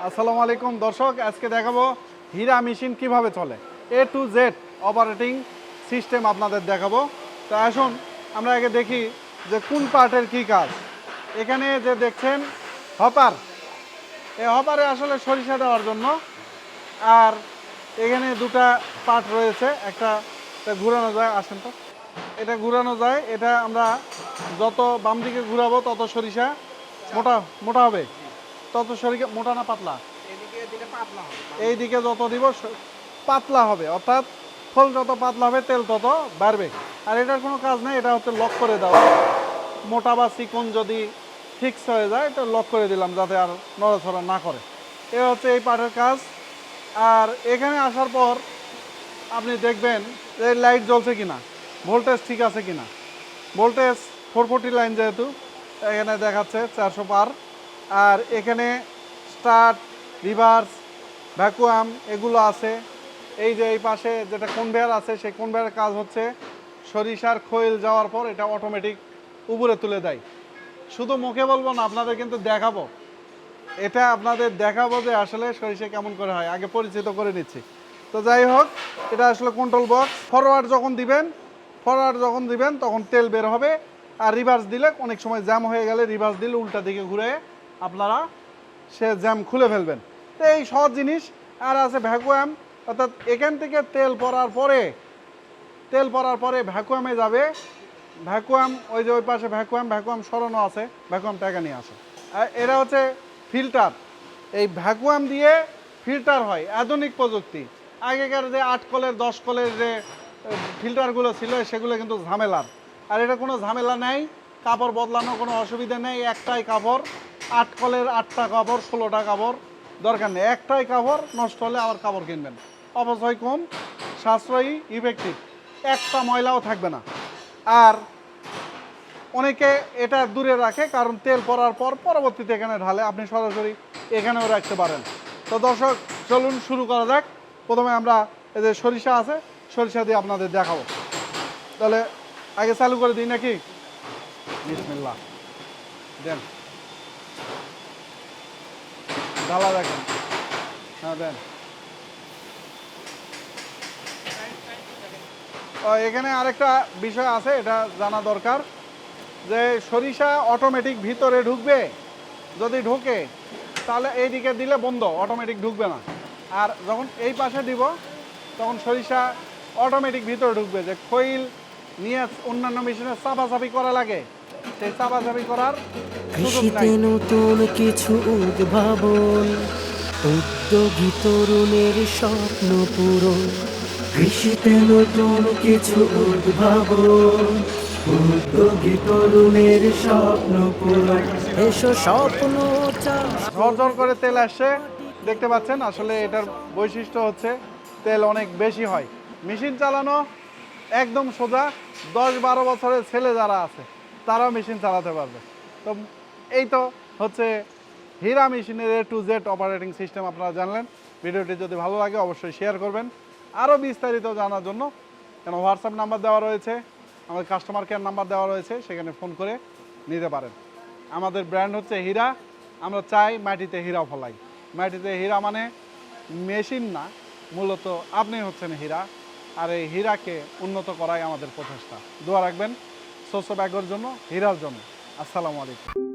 আসসালামু আলাইকুম দর্শক, আজকে দেখাবো হীরা মেশিন কিভাবে চলে। A to Z operating system আপনাদের দেখাবো। তো আসুন আমরা আগে দেখি যে কোন পার্টের কি কাজ। এখানে যে দেখছেন হপার, এই হপারে আসলে সরিষা দেওয়ার জন্য। আর এখানে দুটা পার্ট রয়েছে, একটা ঘুরানো যায়, আসেন তো, এটা ঘুরানো যায়। এটা আমরা যত বাম দিকে ঘুরাবো তত সরিষা মোটা মোটা হবে, তত সরিষা মোটা না পাতলা, এই দিকে যত দিব পাতলা হবে, অর্থাৎ ফল যত পাতলা হবে তেল তত বাড়বে। আর এটার কোনো কাজ নেই, এটা হচ্ছে লক করে দেওয়া। মোটা বা চিকন যদি ফিক্স হয়ে যায় এটা লক করে দিলাম যাতে আর নড়াচড়া না করে। এ হচ্ছে এই পার্টের কাজ। আর এখানে আসার পর আপনি দেখবেন যে লাইট জ্বলছে কিনা, ভোল্টেজ ঠিক আছে কিনা। ভোল্টেজ 440 লাইন, যেহেতু এখানে দেখাচ্ছে 400 পার। আর এখানে স্টার্ট, রিভার্স, ভ্যাকুয়াম এগুলো আছে। এই যে এই পাশে যেটা কনভেয়ার আছে, সেই কনভেয়ারের কাজ হচ্ছে সরিষার খৈল যাওয়ার পর এটা অটোমেটিক উপরে তুলে দেয়। শুধু মুখে বলবো না, আপনাদের কিন্তু দেখাবো। এটা আপনাদের দেখাবো যে আসলে সরিষা কেমন করে হয়, আগে পরিচিত করে নিচ্ছি। তো যাই হোক, এটা আসলে কন্ট্রোল বক্স। ফরওয়ার্ড যখন দিবেন তখন তেল বের হবে। আর রিভার্স দিলে অনেক সময় জ্যাম হয়ে গেলে রিভার্স দিলে উল্টা দিকে ঘুরে আপনারা সে জ্যাম খুলে ফেলবেন। তো এই সহজ জিনিস। আর আছে ভ্যাকুয়াম, অর্থাৎ এখান থেকে তেল পড়ার পরে ভ্যাকুয়ামে যাবে। ভ্যাকুয়াম ওই যে ওই পাশে ভ্যাকুয়াম সরানো আছে, ভ্যাকুয়াম টাকা নিয়ে আসে। আর এরা হচ্ছে ফিল্টার। এই ভ্যাকুয়াম দিয়ে ফিল্টার হয়, আধুনিক প্রযুক্তি। আগেকার যে 8 কলের 10 কলের যে ফিল্টারগুলো ছিল সেগুলো কিন্তু ঝামেলার। আর এটা কোনো ঝামেলা নেই, কাপড় বদলানো কোনো অসুবিধা নেই। একটাই কাপড়, 8 কলের 8টা কাপড়, 16টা কাপড় দরকার নেই। একটাই কাপড়, নষ্ট হলে আবার কাপড় কিনবেন। অপচয় কম, সাশ্রয়ী, ইফেক্টিভ, একটা ময়লাও থাকবে না। আর অনেকে এটা দূরে রাখে, কারণ তেল পড়ার পর পরবর্তীতে এখানে ঢালে, আপনি সরাসরি এখানেও রাখতে পারেন। তো দর্শক চলুন শুরু করা যাক। প্রথমে আমরা এই যে সরিষা আছে, সরিষা দিয়ে আপনাদের দেখাবো। তাহলে আগে চালু করে দিই নাকি? বিসমিল্লাহ দেন, ঢালা দেখেন, হ্যাঁ দেন। এখানে আরেকটা বিষয় আছে, এটা জানা দরকার যে সরিষা অটোমেটিক ভিতরে ঢুকবে। যদি ঢোকে তাহলে এই দিকে দিলে বন্ধ, অটোমেটিক ঢুকবে না। আর যখন এই পাশে দিব তখন সরিষা অটোমেটিক ভিতরে ঢুকবে। যে খৈল নিয়ে অন্যান্য মেশিনে চাপাচাপি করা লাগে, সেই চাপাচাপি করার সুযোগ নাই। নতুন কিছু উদ্ভাবন, উদ্যোগী তরুণের স্বপ্ন পূরণ। কৃষিতে নতুন কিছু উদ্ভাবন, উদ্যোগী তরুণের স্বপ্ন পূরণ। এসো স্বপ্ন ঝরঝর করে তেল আসছে, দেখতে পাচ্ছেন। আসলে এটার বৈশিষ্ট্য হচ্ছে তেল অনেক বেশি হয়। মেশিন চালানো একদম সোজা। 10-12 বছরের ছেলে যারা আছে তারাও মেশিন চালাতে পারবে। তো এই তো হচ্ছে হীরা মেশিনের A to Z operating system. আপনারা জানলেন। ভিডিওটি যদি ভালো লাগে অবশ্যই শেয়ার করবেন। আরও বিস্তারিত জানার জন্য কেন হোয়াটসঅ্যাপ নাম্বার দেওয়া রয়েছে, আমাদের কাস্টমার কেয়ার নাম্বার দেওয়া রয়েছে, সেখানে ফোন করে নিতে পারেন। আমাদের ব্র্যান্ড হচ্ছে হীরা। আমরা চাই মাটিতে হীরা ফলাই। মাটিতে হীরা মানে মেশিন না, মূলত আপনি হচ্ছেন হীরা। আর এই হীরাকে উন্নত করাই আমাদের প্রচেষ্টা। দোয়া রাখবেন শস্য ব্যাগের জন্য, হীরার জন্য। আসসালামু আলাইকুম।